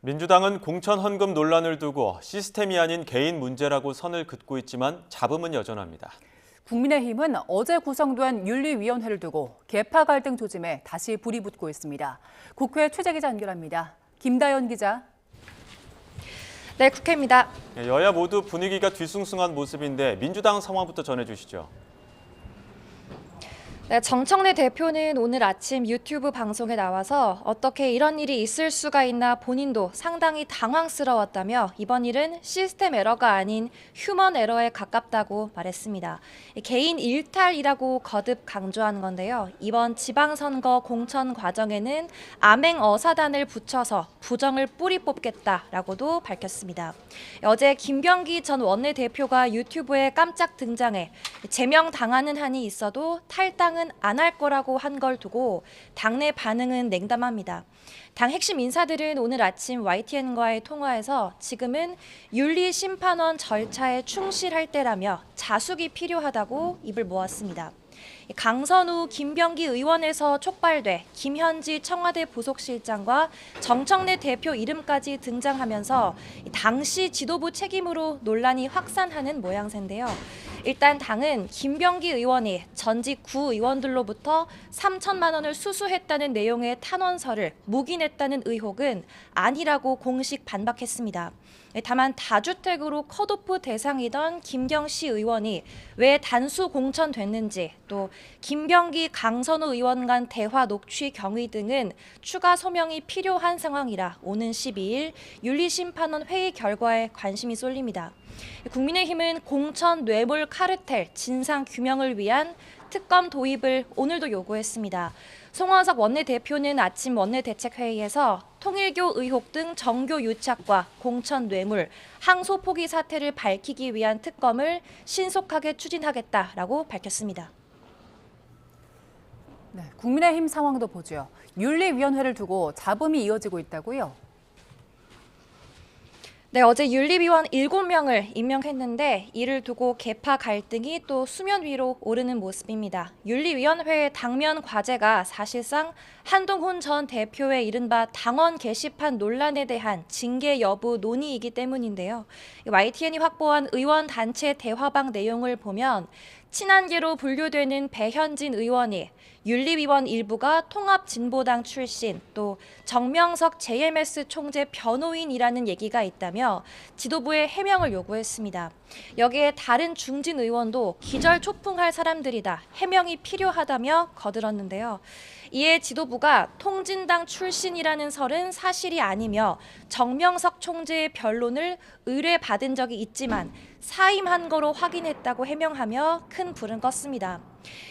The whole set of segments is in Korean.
민주당은 공천 헌금 논란을 두고 시스템이 아닌 개인 문제라고 선을 긋고 있지만 잡음은 여전합니다. 국민의힘은 어제 구성된 윤리위원회를 두고 계파 갈등 조짐에 다시 불이 붙고 있습니다. 국회 최재 기자 연결합니다. 김다연 기자. 네, 국회입니다. 여야 모두 분위기가 뒤숭숭한 모습인데 민주당 상황부터 전해주시죠. 네, 정청래 대표는 오늘 아침 유튜브 방송에 나와서 어떻게 이런 일이 있을 수가 있나 본인도 상당히 당황스러웠다며 이번 일은 시스템 에러가 아닌 휴먼 에러에 가깝다고 말했습니다. 개인 일탈이라고 거듭 강조한 건데요. 이번 지방선거 공천 과정에는 암행 어사단을 붙여서 부정을 뿌리 뽑겠다라고도 밝혔습니다. 어제 김병기 전 원내대표가 유튜브에 깜짝 등장해 제명당하는 한이 있어도 탈당은 안 할 거라고 한 걸 두고 당내 반응은 냉담합니다. 당 핵심 인사들은 오늘 아침 YTN과의 통화에서 지금은 윤리심판원 절차에 충실할 때라며 자숙이 필요하다고 입을 모았습니다. 강선우, 김병기 의원에서 촉발돼 김현지 청와대 부속실장과 정청래 대표 이름까지 등장하면서 당시 지도부 책임으로 논란이 확산하는 모양새인데요. 일단 당은 김병기 의원이 전직 구 의원들로부터 3천만 원을 수수했다는 내용의 탄원서를 묵인했다는 의혹은 아니라고 공식 반박했습니다. 다만 다주택으로 컷오프 대상이던 김경시 의원이 왜 단수 공천됐는지 또 김병기, 강선우 의원 간 대화 녹취 경위 등은 추가 소명이 필요한 상황이라 오는 12일 윤리심판원 회의 결과에 관심이 쏠립니다. 국민의힘은 공천 뇌물 카르텔 진상 규명을 위한 특검 도입을 오늘도 요구했습니다. 송원석 원내대표는 아침 원내대책회의에서 통일교 의혹 등 정교 유착과 공천 뇌물, 항소 포기 사태를 밝히기 위한 특검을 신속하게 추진하겠다라고 밝혔습니다. 네, 국민의힘 상황도 보죠. 윤리위원회를 두고 잡음이 이어지고 있다고요? 네, 어제 윤리위원 7명을 임명했는데 이를 두고 계파 갈등이 또 수면 위로 오르는 모습입니다. 윤리위원회의 당면 과제가 사실상 한동훈 전 대표의 이른바 당원 게시판 논란에 대한 징계 여부 논의이기 때문인데요. YTN이 확보한 의원 단체 대화방 내용을 보면 친한계로 분류되는 배현진 의원이 윤리위원 일부가 통합진보당 출신 또 정명석 JMS 총재 변호인이라는 얘기가 있다며 지도부에 해명을 요구했습니다. 여기에 다른 중진 의원도 기절초풍할 사람들이다, 해명이 필요하다며 거들었는데요. 이에 지도부가 통진당 출신이라는 설은 사실이 아니며 정명석 총재의 변론을 의뢰받은 적이 있지만 사임한 거로 확인했다고 해명하며 큰 불은 껐습니다.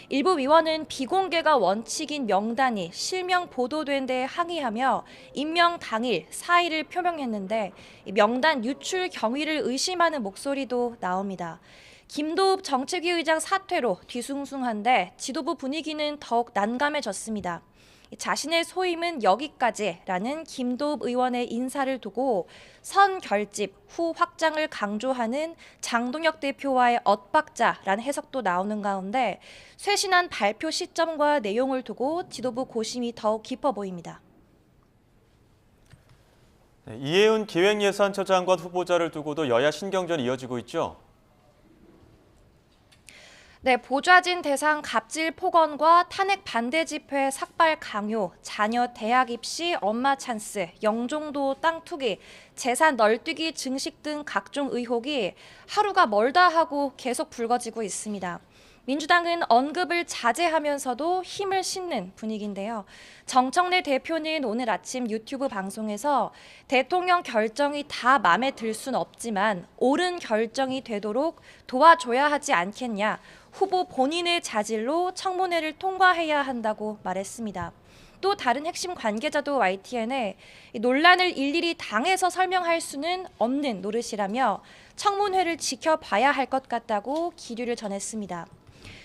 일부 위원은 비공개가 원칙인 명단이 실명 보도된 데에 항의하며 임명 당일 사의를 표명했는데 명단 유출 경위를 의심하는 목소리도 나옵니다. 김도읍 정책위 의장 사퇴로 뒤숭숭한데 지도부 분위기는 더욱 난감해졌습니다. 자신의 소임은 여기까지라는 김도읍 의원의 인사를 두고 선 결집 후 확장을 강조하는 장동혁 대표와의 엇박자라는 해석도 나오는 가운데 쇄신한 발표 시점과 내용을 두고 지도부 고심이 더욱 깊어 보입니다. 이해운 기획예산처 장관 후보자를 두고도 여야 신경전이 이어지고 있죠. 네, 보좌진 대상 갑질 폭언과 탄핵 반대 집회 삭발 강요, 자녀 대학 입시 엄마 찬스, 영종도 땅 투기, 재산 널뛰기 증식 등 각종 의혹이 하루가 멀다 하고 계속 불거지고 있습니다. 민주당은 언급을 자제하면서도 힘을 싣는 분위기인데요. 정청래 대표는 오늘 아침 유튜브 방송에서 대통령 결정이 다 마음에 들 순 없지만 옳은 결정이 되도록 도와줘야 하지 않겠냐. 후보 본인의 자질로 청문회를 통과해야 한다고 말했습니다. 또 다른 핵심 관계자도 YTN에 논란을 일일이 당에서 설명할 수는 없는 노릇이라며 청문회를 지켜봐야 할 것 같다고 기류를 전했습니다.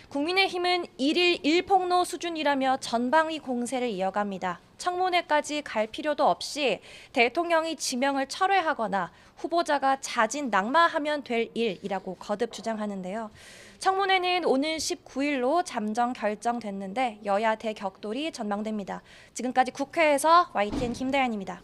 국민의힘은 1일 1폭로 수준이라며 전방위 공세를 이어갑니다. 청문회까지 갈 필요도 없이 대통령이 지명을 철회하거나 후보자가 자진 낙마하면 될 일이라고 거듭 주장하는데요. 청문회는 오는 19일로 잠정 결정됐는데 여야 대격돌이 전망됩니다. 지금까지 국회에서 YTN 김다연입니다.